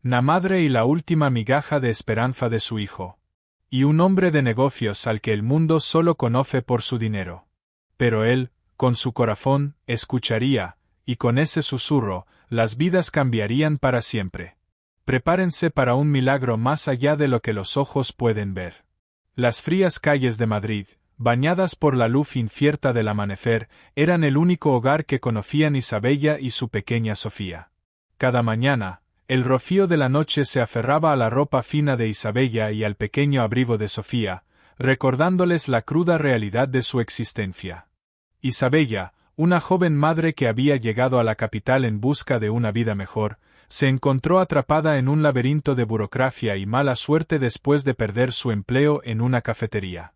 la madre y la última migaja de esperanza de su hijo. Y un hombre de negocios al que el mundo solo conoce por su dinero. Pero él, con su corazón, escucharía, y con ese susurro, las vidas cambiarían para siempre. Prepárense para un milagro más allá de lo que los ojos pueden ver. Las frías calles de Madrid, bañadas por la luz incierta del amanecer, eran el único hogar que conocían Isabella y su pequeña Sofía. Cada mañana, el rocío de la noche se aferraba a la ropa fina de Isabella y al pequeño abrigo de Sofía, recordándoles la cruda realidad de su existencia. Isabella, una joven madre que había llegado a la capital en busca de una vida mejor, se encontró atrapada en un laberinto de burocracia y mala suerte después de perder su empleo en una cafetería.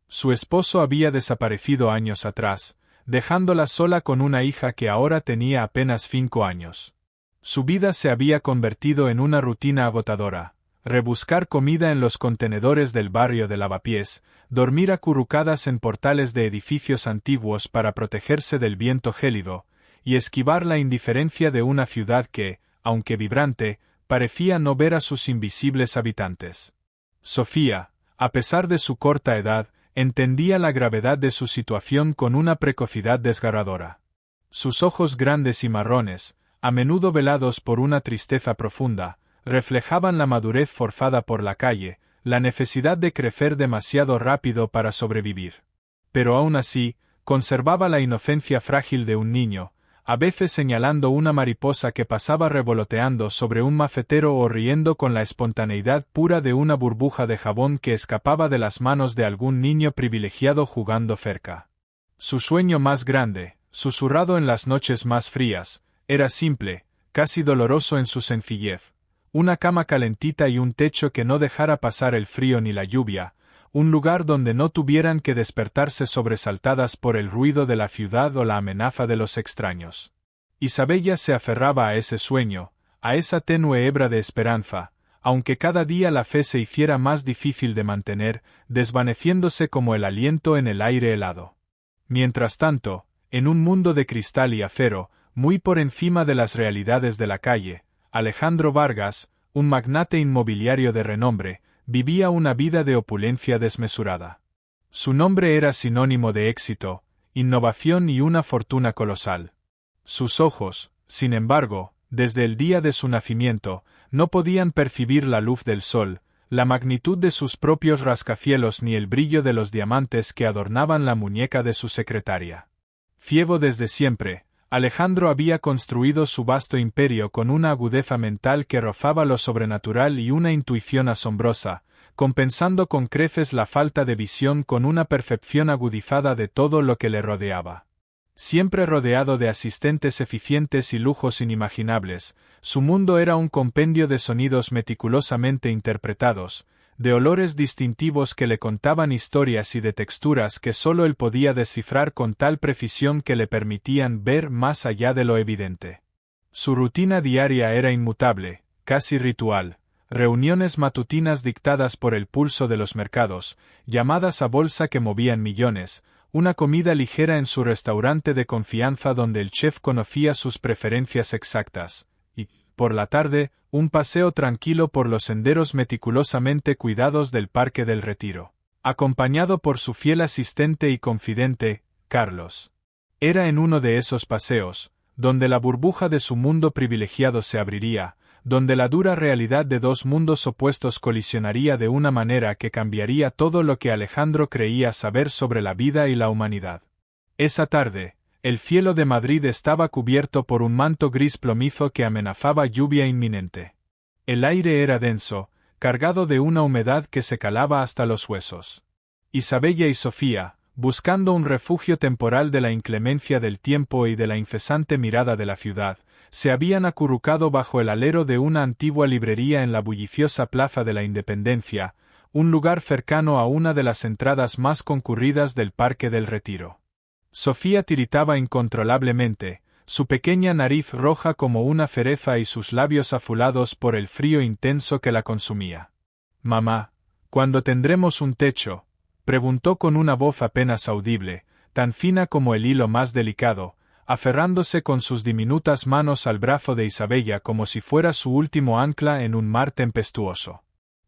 Su esposo había desaparecido años atrás, dejándola sola con una hija que ahora tenía apenas 5 años. Su vida se había convertido en una rutina agotadora: rebuscar comida en los contenedores del barrio de Lavapiés, dormir acurrucadas en portales de edificios antiguos para protegerse del viento gélido, y esquivar la indiferencia de una ciudad que, aunque vibrante, parecía no ver a sus invisibles habitantes. Sofía, a pesar de su corta edad, entendía la gravedad de su situación con una precocidad desgarradora. Sus ojos grandes y marrones, a menudo velados por una tristeza profunda, reflejaban la madurez forzada por la calle, la necesidad de crecer demasiado rápido para sobrevivir. Pero aún así, conservaba la inocencia frágil de un niño, a veces señalando una mariposa que pasaba revoloteando sobre un macetero o riendo con la espontaneidad pura de una burbuja de jabón que escapaba de las manos de algún niño privilegiado jugando cerca. Su sueño más grande, susurrado en las noches más frías, era simple, casi doloroso en su sencillez: una cama calentita y un techo que no dejara pasar el frío ni la lluvia, un lugar donde no tuvieran que despertarse sobresaltadas por el ruido de la ciudad o la amenaza de los extraños. Isabella se aferraba a ese sueño, a esa tenue hebra de esperanza, aunque cada día la fe se hiciera más difícil de mantener, desvaneciéndose como el aliento en el aire helado. Mientras tanto, en un mundo de cristal y acero, muy por encima de las realidades de la calle, Alejandro Vargas, un magnate inmobiliario de renombre, vivía una vida de opulencia desmesurada. Su nombre era sinónimo de éxito, innovación y una fortuna colosal. Sus ojos, sin embargo, desde el día de su nacimiento, no podían percibir la luz del sol, la magnitud de sus propios rascacielos ni el brillo de los diamantes que adornaban la muñeca de su secretaria. Ciego desde siempre, Alejandro había construido su vasto imperio con una agudeza mental que rozaba lo sobrenatural y una intuición asombrosa, compensando con creces la falta de visión con una percepción agudizada de todo lo que le rodeaba. Siempre rodeado de asistentes eficientes y lujos inimaginables, su mundo era un compendio de sonidos meticulosamente interpretados, de olores distintivos que le contaban historias y de texturas que solo él podía descifrar con tal precisión que le permitían ver más allá de lo evidente. Su rutina diaria era inmutable, casi ritual: reuniones matutinas dictadas por el pulso de los mercados, llamadas a bolsa que movían millones, una comida ligera en su restaurante de confianza donde el chef conocía sus preferencias exactas, y, por la tarde, un paseo tranquilo por los senderos meticulosamente cuidados del Parque del Retiro, acompañado por su fiel asistente y confidente, Carlos. Era en uno de esos paseos, donde la burbuja de su mundo privilegiado se abriría, donde la dura realidad de dos mundos opuestos colisionaría de una manera que cambiaría todo lo que Alejandro creía saber sobre la vida y la humanidad. Esa tarde, el cielo de Madrid estaba cubierto por un manto gris plomizo que amenazaba lluvia inminente. El aire era denso, cargado de una humedad que se calaba hasta los huesos. Isabella y Sofía, buscando un refugio temporal de la inclemencia del tiempo y de la incesante mirada de la ciudad, se habían acurrucado bajo el alero de una antigua librería en la bulliciosa Plaza de la Independencia, un lugar cercano a una de las entradas más concurridas del Parque del Retiro. Sofía tiritaba incontrolablemente, su pequeña nariz roja como una cereza y sus labios azulados por el frío intenso que la consumía. «Mamá, ¿cuándo tendremos un techo?», preguntó con una voz apenas audible, tan fina como el hilo más delicado, aferrándose con sus diminutas manos al brazo de Isabella como si fuera su último ancla en un mar tempestuoso.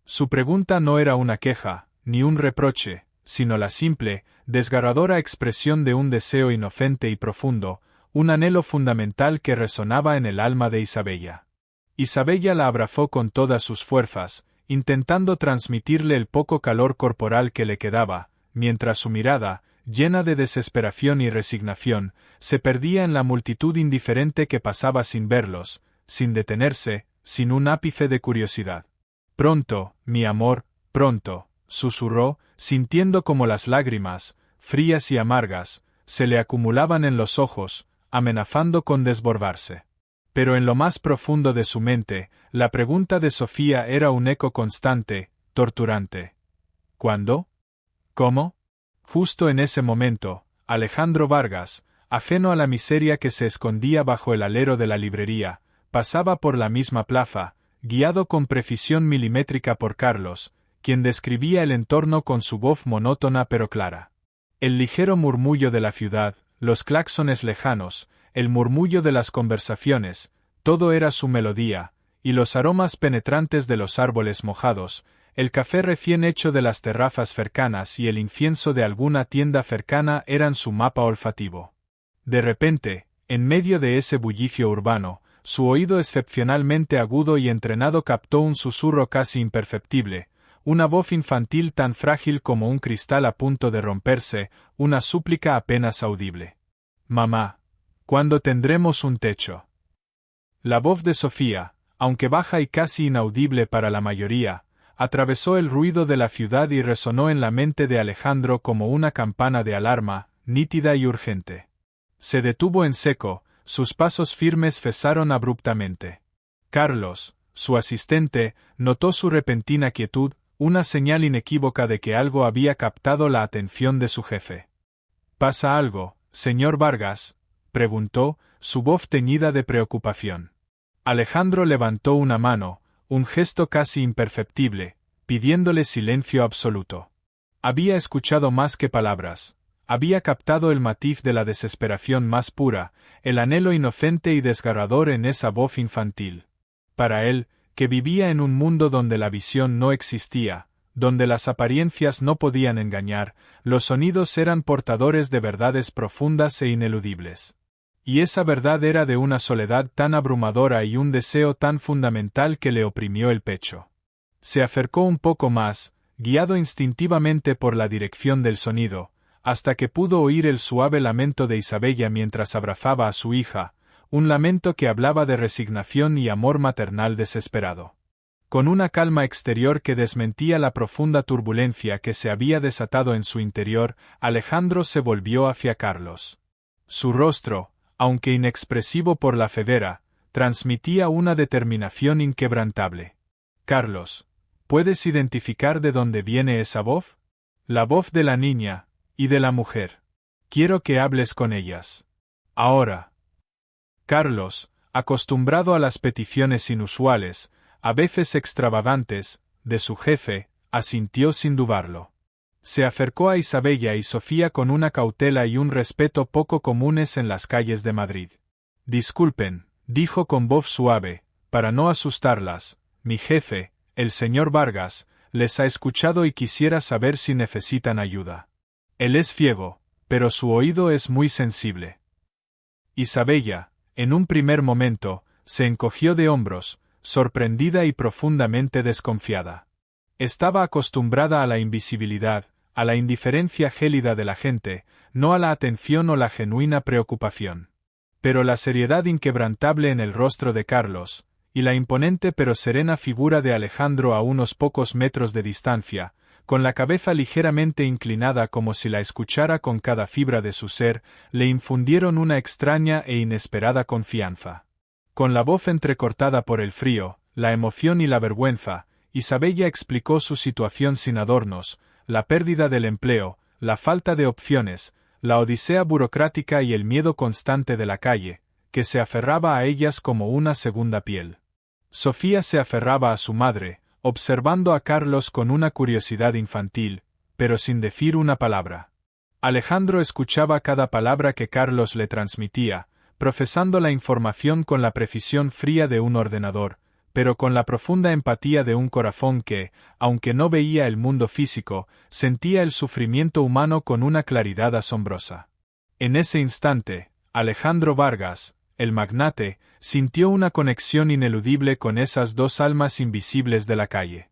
Su pregunta no era una queja, ni un reproche, sino la simple, desgarradora expresión de un deseo inocente y profundo, un anhelo fundamental que resonaba en el alma de Isabella. Isabella la abrazó con todas sus fuerzas, intentando transmitirle el poco calor corporal que le quedaba, mientras su mirada, llena de desesperación y resignación, se perdía en la multitud indiferente que pasaba sin verlos, sin detenerse, sin un ápice de curiosidad. «Pronto, mi amor, pronto», susurró, sintiendo como las lágrimas, frías y amargas, se le acumulaban en los ojos, amenazando con desbordarse. Pero en lo más profundo de su mente, la pregunta de Sofía era un eco constante, torturante. ¿Cuándo? ¿Cómo? Justo en ese momento, Alejandro Vargas, ajeno a la miseria que se escondía bajo el alero de la librería, pasaba por la misma plaza, guiado con precisión milimétrica por Carlos, quien describía el entorno con su voz monótona pero clara. El ligero murmullo de la ciudad, los claxones lejanos, el murmullo de las conversaciones, todo era su melodía, y los aromas penetrantes de los árboles mojados, el café recién hecho de las terrazas cercanas y el incienso de alguna tienda cercana eran su mapa olfativo. De repente, en medio de ese bullicio urbano, su oído excepcionalmente agudo y entrenado captó un susurro casi imperceptible, una voz infantil tan frágil como un cristal a punto de romperse, una súplica apenas audible. «Mamá, ¿cuándo tendremos un techo?» La voz de Sofía, aunque baja y casi inaudible para la mayoría, atravesó el ruido de la ciudad y resonó en la mente de Alejandro como una campana de alarma, nítida y urgente. Se detuvo en seco, sus pasos firmes cesaron abruptamente. Carlos, su asistente, notó su repentina quietud, una señal inequívoca de que algo había captado la atención de su jefe. «¿Pasa algo, señor Vargas?», preguntó, su voz teñida de preocupación. Alejandro levantó una mano, un gesto casi imperceptible, pidiéndole silencio absoluto. Había escuchado más que palabras. Había captado el matiz de la desesperación más pura, el anhelo inocente y desgarrador en esa voz infantil. Para él, que vivía en un mundo donde la visión no existía, donde las apariencias no podían engañar, los sonidos eran portadores de verdades profundas e ineludibles. Y esa verdad era de una soledad tan abrumadora y un deseo tan fundamental que le oprimió el pecho. Se acercó un poco más, guiado instintivamente por la dirección del sonido, hasta que pudo oír el suave lamento de Isabella mientras abrazaba a su hija, un lamento que hablaba de resignación y amor maternal desesperado. Con una calma exterior que desmentía la profunda turbulencia que se había desatado en su interior, Alejandro se volvió hacia Carlos. Su rostro, aunque inexpresivo por la ceguera, transmitía una determinación inquebrantable. «Carlos, ¿puedes identificar de dónde viene esa voz?» «La voz de la niña, y de la mujer. Quiero que hables con ellas. Ahora». Carlos, acostumbrado a las peticiones inusuales, a veces extravagantes, de su jefe, asintió sin dudarlo. Se acercó a Isabella y Sofía con una cautela y un respeto poco comunes en las calles de Madrid. «Disculpen», dijo con voz suave, para no asustarlas, «mi jefe, el señor Vargas, les ha escuchado y quisiera saber si necesitan ayuda. Él es ciego, pero su oído es muy sensible». Isabella, en un primer momento, se encogió de hombros, sorprendida y profundamente desconfiada. Estaba acostumbrada a la invisibilidad, a la indiferencia gélida de la gente, no a la atención o la genuina preocupación. Pero la seriedad inquebrantable en el rostro de Carlos, y la imponente pero serena figura de Alejandro a unos pocos metros de distancia, con la cabeza ligeramente inclinada como si la escuchara con cada fibra de su ser, le infundieron una extraña e inesperada confianza. Con la voz entrecortada por el frío, la emoción y la vergüenza, Isabella explicó su situación sin adornos, la pérdida del empleo, la falta de opciones, la odisea burocrática y el miedo constante de la calle, que se aferraba a ellas como una segunda piel. Sofía se aferraba a su madre, observando a Carlos con una curiosidad infantil, pero sin decir una palabra. Alejandro escuchaba cada palabra que Carlos le transmitía, profesando la información con la precisión fría de un ordenador, pero con la profunda empatía de un corazón que, aunque no veía el mundo físico, sentía el sufrimiento humano con una claridad asombrosa. En ese instante, Alejandro Vargas, el magnate, sintió una conexión ineludible con esas dos almas invisibles de la calle.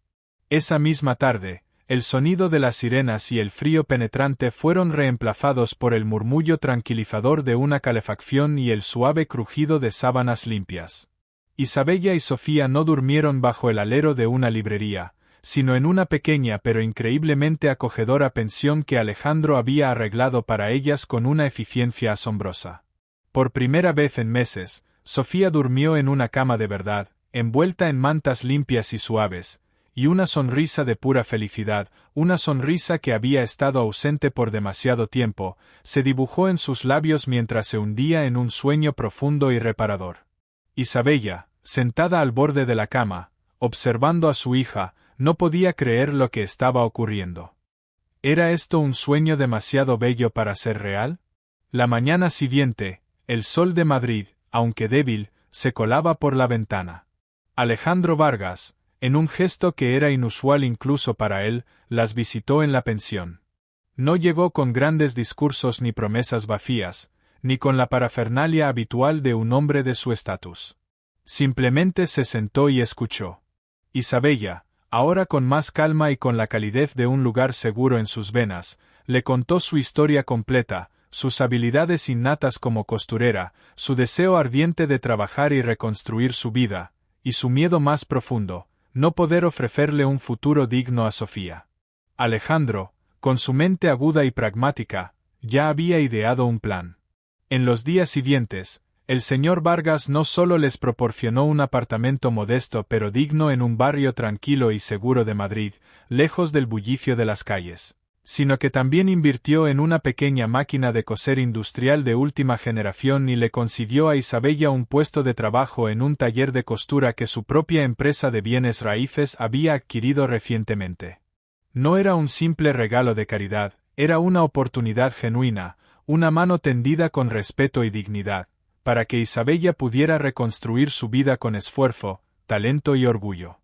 Esa misma tarde, el sonido de las sirenas y el frío penetrante fueron reemplazados por el murmullo tranquilizador de una calefacción y el suave crujido de sábanas limpias. Isabella y Sofía no durmieron bajo el alero de una librería, sino en una pequeña pero increíblemente acogedora pensión que Alejandro había arreglado para ellas con una eficiencia asombrosa. Por primera vez en meses, Sofía durmió en una cama de verdad, envuelta en mantas limpias y suaves, y una sonrisa de pura felicidad, una sonrisa que había estado ausente por demasiado tiempo, se dibujó en sus labios mientras se hundía en un sueño profundo y reparador. Isabella, sentada al borde de la cama, observando a su hija, no podía creer lo que estaba ocurriendo. ¿Era esto un sueño demasiado bello para ser real? La mañana siguiente, el sol de Madrid, aunque débil, se colaba por la ventana. Alejandro Vargas, en un gesto que era inusual incluso para él, las visitó en la pensión. No llegó con grandes discursos ni promesas vacías, ni con la parafernalia habitual de un hombre de su estatus. Simplemente se sentó y escuchó. Isabella, ahora con más calma y con la calidez de un lugar seguro en sus venas, le contó su historia completa, sus habilidades innatas como costurera, su deseo ardiente de trabajar y reconstruir su vida, y su miedo más profundo, no poder ofrecerle un futuro digno a Sofía. Alejandro, con su mente aguda y pragmática, ya había ideado un plan. En los días siguientes, el señor Vargas no solo les proporcionó un apartamento modesto pero digno en un barrio tranquilo y seguro de Madrid, lejos del bullicio de las calles, sino que también invirtió en una pequeña máquina de coser industrial de última generación y le consiguió a Isabella un puesto de trabajo en un taller de costura que su propia empresa de bienes raíces había adquirido recientemente. No era un simple regalo de caridad, era una oportunidad genuina, una mano tendida con respeto y dignidad, para que Isabella pudiera reconstruir su vida con esfuerzo, talento y orgullo.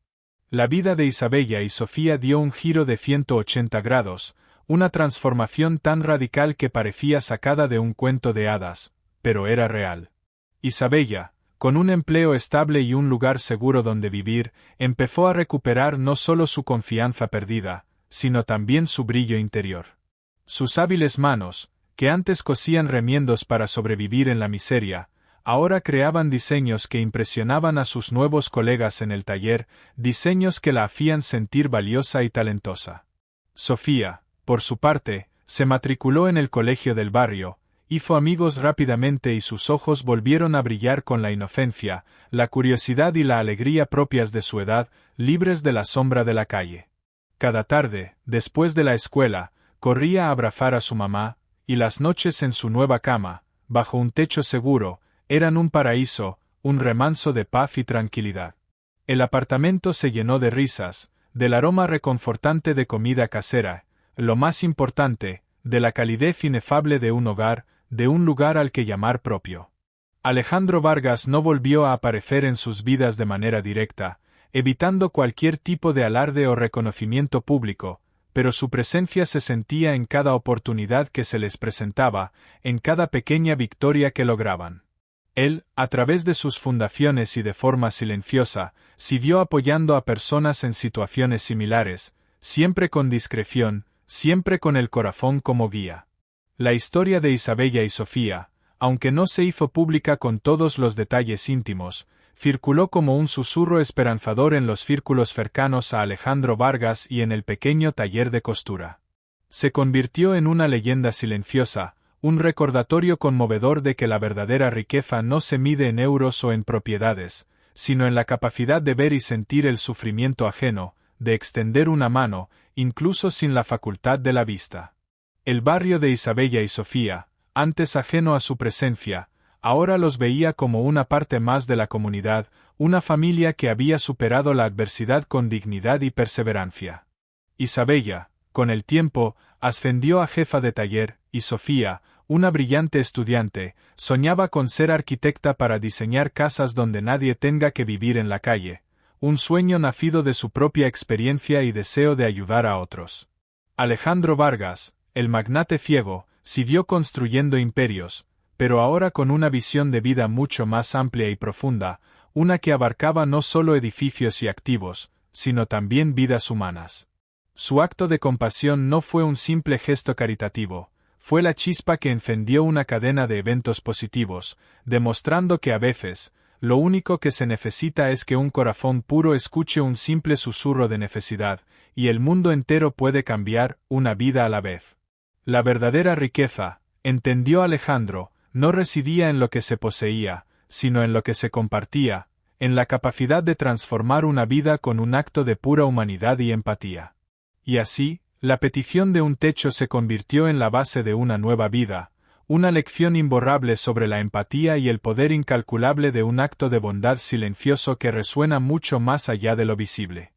La vida de Isabella y Sofía dio un giro de 180 grados, una transformación tan radical que parecía sacada de un cuento de hadas, pero era real. Isabella, con un empleo estable y un lugar seguro donde vivir, empezó a recuperar no solo su confianza perdida, sino también su brillo interior. Sus hábiles manos, que antes cosían remiendos para sobrevivir en la miseria, ahora creaban diseños que impresionaban a sus nuevos colegas en el taller, diseños que la hacían sentir valiosa y talentosa. Sofía, por su parte, se matriculó en el colegio del barrio, hizo amigos rápidamente y sus ojos volvieron a brillar con la inocencia, la curiosidad y la alegría propias de su edad, libres de la sombra de la calle. Cada tarde, después de la escuela, corría a abrazar a su mamá, y las noches en su nueva cama, bajo un techo seguro, eran un paraíso, un remanso de paz y tranquilidad. El apartamento se llenó de risas, del aroma reconfortante de comida casera, lo más importante, de la calidez inefable de un hogar, de un lugar al que llamar propio. Alejandro Vargas no volvió a aparecer en sus vidas de manera directa, evitando cualquier tipo de alarde o reconocimiento público, pero su presencia se sentía en cada oportunidad que se les presentaba, en cada pequeña victoria que lograban. Él, a través de sus fundaciones y de forma silenciosa, siguió apoyando a personas en situaciones similares, siempre con discreción, siempre con el corazón como guía. La historia de Isabella y Sofía, aunque no se hizo pública con todos los detalles íntimos, circuló como un susurro esperanzador en los círculos cercanos a Alejandro Vargas y en el pequeño taller de costura. Se convirtió en una leyenda silenciosa, un recordatorio conmovedor de que la verdadera riqueza no se mide en euros o en propiedades, sino en la capacidad de ver y sentir el sufrimiento ajeno, de extender una mano, incluso sin la facultad de la vista. El barrio de Isabella y Sofía, antes ajeno a su presencia, ahora los veía como una parte más de la comunidad, una familia que había superado la adversidad con dignidad y perseverancia. Isabella, con el tiempo, ascendió a jefa de taller, y Sofía, Una brillante estudiante, soñaba con ser arquitecta para diseñar casas donde nadie tenga que vivir en la calle, un sueño nacido de su propia experiencia y deseo de ayudar a otros. Alejandro Vargas, el magnate ciego, siguió construyendo imperios, pero ahora con una visión de vida mucho más amplia y profunda, una que abarcaba no solo edificios y activos, sino también vidas humanas. Su acto de compasión no fue un simple gesto caritativo, fue la chispa que encendió una cadena de eventos positivos, demostrando que a veces, lo único que se necesita es que un corazón puro escuche un simple susurro de necesidad, y el mundo entero puede cambiar, una vida a la vez. La verdadera riqueza, entendió Alejandro, no residía en lo que se poseía, sino en lo que se compartía, en la capacidad de transformar una vida con un acto de pura humanidad y empatía. Y así, la petición de un techo se convirtió en la base de una nueva vida, una lección imborrable sobre la empatía y el poder incalculable de un acto de bondad silencioso que resuena mucho más allá de lo visible.